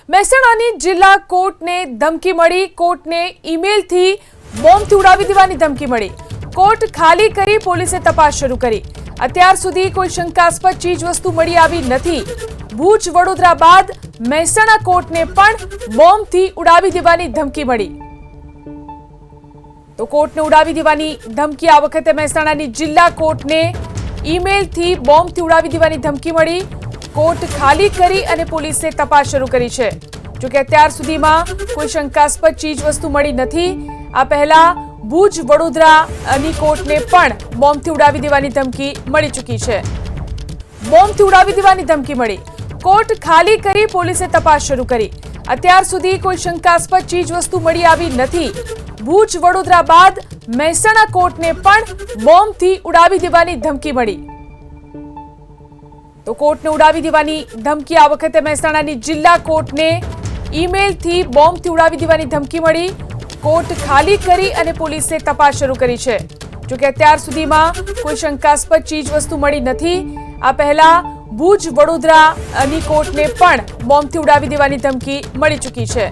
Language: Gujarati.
મહેસાણાની જિલ્લા કોર્ટને ધમકી મળી। કોર્ટને ઈમેલથી બોમ્બથી ઉડાવી દેવાની ધમકી મળી। કોર્ટ ખાલી કરી પોલીસે તપાસ શરૂ કરી। અત્યાર સુધી કોઈ શંકાસ્પદ ચીજવસ્તુ મળી આવી નથી। ભુજ વડોદરા બાદ મહેસાણા કોર્ટને પણ બોમ્બથી ઉડાવી દેવાની ધમકી મળી। તો કોર્ટને ઉડાવી દેવાની ધમકી આ વખતે મહેસાણાની જિલ્લા કોર્ટને ઈમેલથી બોમ્બથી ઉડાવી દેવાની ધમકી મળી। કોર્ટ ખાલી કરી અને પોલીસે તપાસ શરૂ કરી છે। જો કે અત્યાર સુધીમાં કોઈ શંકાસ્પદ ચીજવસ્તુ મળી નથી। આ પહેલા ભુજ વડોદરાની કોર્ટને પણ બોમ્બથી ઉડાવી દેવાની ધમકી મળી ચૂકી છે। બોમ્બથી ઉડાવી દેવાની ધમકી મળી। કોર્ટ ખાલી કરી પોલીસે તપાસ શરૂ કરી। અત્યાર સુધી કોઈ શંકાસ્પદ ચીજવસ્તુ મળી આવી નથી। ભુજ વડોદરા બાદ મહેસાણા કોર્ટને પણ બોમ્બથી ઉડાવી દેવાની ધમકી મળી। તો કોર્ટને ઉડાવી દેવાની ધમકી આ વખતે મહેસાણાની જિલ્લા કોર્ટને ઈમેલથી બોમ્બથી ઉડાવી દેવાની ધમકી મળી। કોર્ટ ખાલી કરી અને પોલીસે તપાસ શરૂ કરી છે। જો કે અત્યાર સુધીમાં કોઈ શંકાસ્પદ ચીજવસ્તુ મળી નથી। આ પહેલા ભુજ વડોદરાની કોર્ટને પણ બોમ્બથી ઉડાવી દેવાની ધમકી મળી ચૂકી છે।